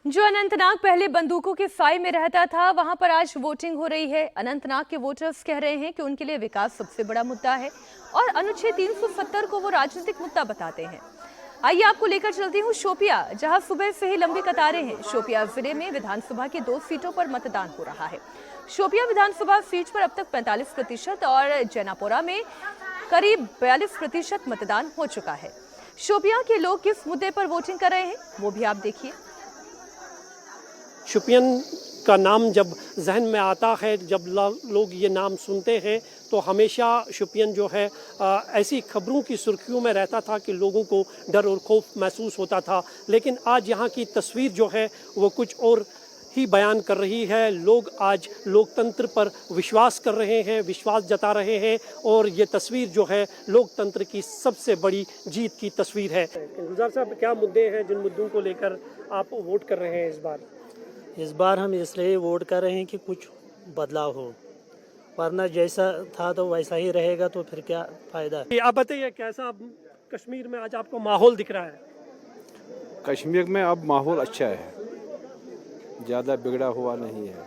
जो अनंतनाग पहले बंदूकों के साए में रहता था, वहां पर आज वोटिंग हो रही है। अनंतनाग के वोटर्स कह रहे हैं कि उनके लिए विकास सबसे बड़ा मुद्दा है और अनुच्छेद 370 को वो राजनीतिक मुद्दा बताते हैं। आइए आपको लेकर चलती हूँ शोपिया, जहां सुबह से ही लंबी कतारें हैं। शोपिया जिले में विधानसभा की 2 सीटों पर मतदान हो रहा है। शोपिया विधानसभा सीट पर अब तक 45% और जैनापोरा में करीब 42% मतदान हो चुका है। शोपिया के लोग किस मुद्दे पर वोटिंग कर रहे हैं, वो भी आप देखिए। शुपियन का नाम जब जहन में आता है, जब लोग ये नाम सुनते हैं तो हमेशा शुपियन जो है ऐसी खबरों की सुर्खियों में रहता था कि लोगों को डर और खौफ महसूस होता था। लेकिन आज यहाँ की तस्वीर जो है वो कुछ और ही बयान कर रही है। लोग आज लोकतंत्र पर विश्वास कर रहे हैं, विश्वास जता रहे हैं और ये तस्वीर जो है लोकतंत्र की सबसे बड़ी जीत की तस्वीर है। गुलजार साहब, क्या मुद्दे हैं जिन मुद्दों को लेकर आप वोट कर रहे हैं इस बार? इस बार हम इसलिए वोट कर रहे हैं कि कुछ बदलाव हो, वरना जैसा था तो वैसा ही रहेगा तो फिर क्या फायदा है। आप बताइए, कैसा कश्मीर में आज आपको माहौल दिख रहा है? कश्मीर में अब माहौल अच्छा है, ज़्यादा बिगड़ा हुआ नहीं है।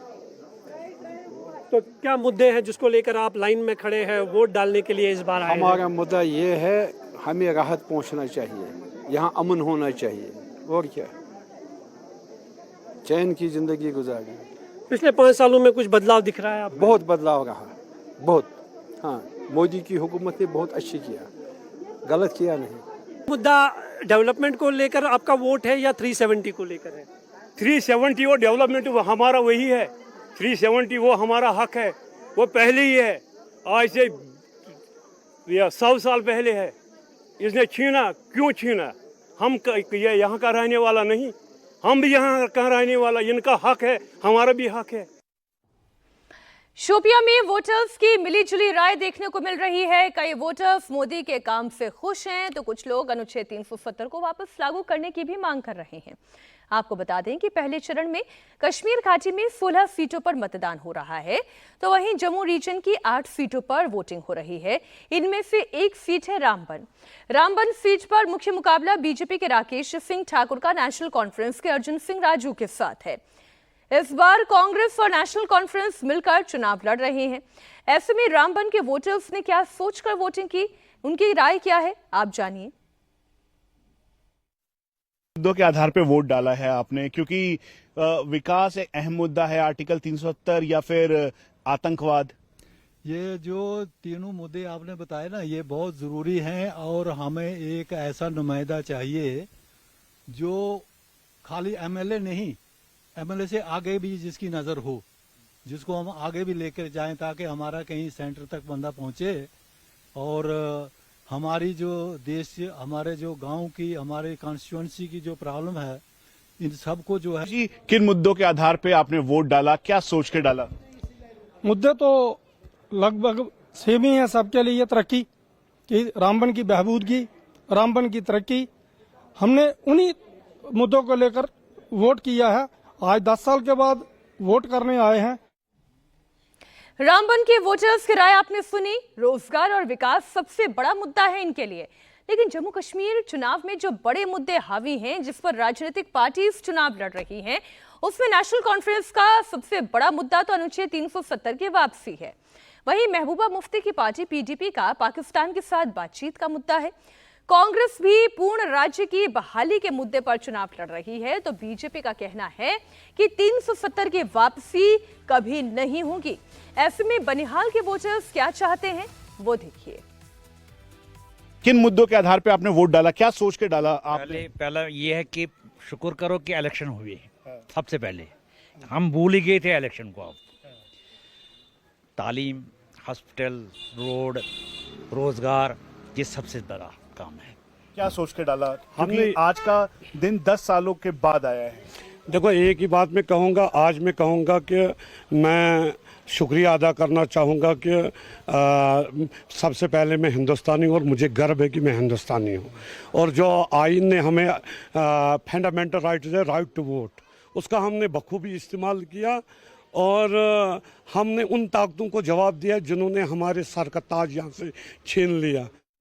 तो क्या मुद्दे हैं जिसको लेकर आप लाइन में खड़े हैं वोट डालने के लिए इस बार आए हैं? हमारा मुद्दा ये है, हमें राहत पहुंचना चाहिए, यहाँ अमन होना चाहिए और क्या, चैन की जिंदगी गुजारनी। पिछले 5 सालों में कुछ बदलाव दिख रहा है आपको? बहुत बदलाव रहा, बहुत। हाँ, मोदी की हुकूमत ने बहुत अच्छी किया, गलत किया नहीं। मुद्दा डेवलपमेंट को लेकर आपका वोट है या 370 को लेकर है? 370 वो डेवलपमेंट वो हमारा वही है, 370 वो हमारा हक है, वो पहले ही है, आज से 100 साल पहले है। इसने छीना, क्यों छीना? हम ये यहाँ का रहने वाला नहीं, हम भी यहाँ का रहने वाला, इनका हक है, हमारा भी हक है। शोपिया में वोटर्स की मिलीजुली राय देखने को मिल रही है। कई वोटर्स मोदी के काम से खुश हैं तो कुछ लोग अनुच्छेद 370 को वापस लागू करने की भी मांग कर रहे हैं। आपको बता दें कि पहले चरण में कश्मीर घाटी में 16 सीटों पर मतदान हो रहा है, तो वहीं जम्मू रीजन की 8 सीटों पर वोटिंग हो रही है। इनमें से एक सीट है रामबन सीट पर मुख्य मुकाबला बीजेपी के राकेश सिंह ठाकुर का नेशनल कॉन्फ्रेंस के अर्जुन सिंह राजू के साथ है। इस बार कांग्रेस और नेशनल कॉन्फ्रेंस मिलकर चुनाव लड़ रहे हैं। ऐसे में रामबन के वोटर्स ने क्या सोचकर वोटिंग की, उनकी राय क्या है, आप जानिए। मुद्दों के आधार पर वोट डाला है आपने, क्योंकि विकास एक अहम मुद्दा है, आर्टिकल 370 या फिर आतंकवाद। ये जो तीनों मुद्दे आपने बताए ना, ये बहुत जरूरी हैं और हमें एक ऐसा नुमाइंदा चाहिए जो खाली एमएलए नहीं, एमएलए से आगे भी जिसकी नजर हो, जिसको हम आगे भी लेकर जाएं ताकि हमारा कहीं सेंटर तक बंदा पहुंचे और हमारी जो देश, हमारे जो गांव की, हमारे कॉन्स्टिट्यूएंसी की जो प्रॉब्लम है, इन सब को जो है। जी, किन मुद्दों के आधार पे आपने वोट डाला, क्या सोच के डाला? मुद्दे तो लगभग सेम ही है सबके लिए। तरक्की की, रामबन की बहबूदगी, रामबन की तरक्की, हमने उन्हीं मुद्दों को लेकर वोट किया है। आज 10 साल के बाद वोट करने आए हैं। रामबन के वोटर्स की राय आपने सुनी। रोजगार और विकास सबसे बड़ा मुद्दा है इनके लिए, लेकिन जम्मू कश्मीर चुनाव में जो बड़े मुद्दे हावी हैं, जिस पर राजनीतिक पार्टीज चुनाव लड़ रही हैं, उसमें नेशनल कॉन्फ्रेंस का सबसे बड़ा मुद्दा तो अनुच्छेद 370 की वापसी है। वहीं महबूबा मुफ्ती की पार्टी पीडीपी का पाकिस्तान के साथ बातचीत का मुद्दा है। कांग्रेस भी पूर्ण राज्य की बहाली के मुद्दे पर चुनाव लड़ रही है, तो बीजेपी का कहना है कि 370 की वापसी कभी नहीं होगी। ऐसे में बनिहाल के वोटर्स क्या चाहते हैं, वो देखिए। किन मुद्दों के आधार पे आपने वोट डाला, क्या सोच के डाला आपने? पहला ये है कि शुक्र करो कि इलेक्शन हुए। सबसे पहले हम भूल ही गए थे इलेक्शन को। अब तालीम, हॉस्पिटल, रोड, रोजगार, ये सबसे बड़ा काम है। क्या सोच के डाला? हमने आज का दिन 10 सालों के बाद आया है। देखो, एक ही बात मैं कहूँगा, आज मैं कहूँगा कि मैं शुक्रिया अदा करना चाहूँगा कि सबसे पहले मैं हिंदुस्तानी और मुझे गर्व है कि मैं हिंदुस्तानी हूँ। और जो आइन ने हमें फंडामेंटल राइट है, राइट टू वोट, उसका हमने बखूबी इस्तेमाल किया और हमने उन ताकतों को जवाब दिया जिन्होंने हमारे सर का ताज यहाँ से छीन लिया।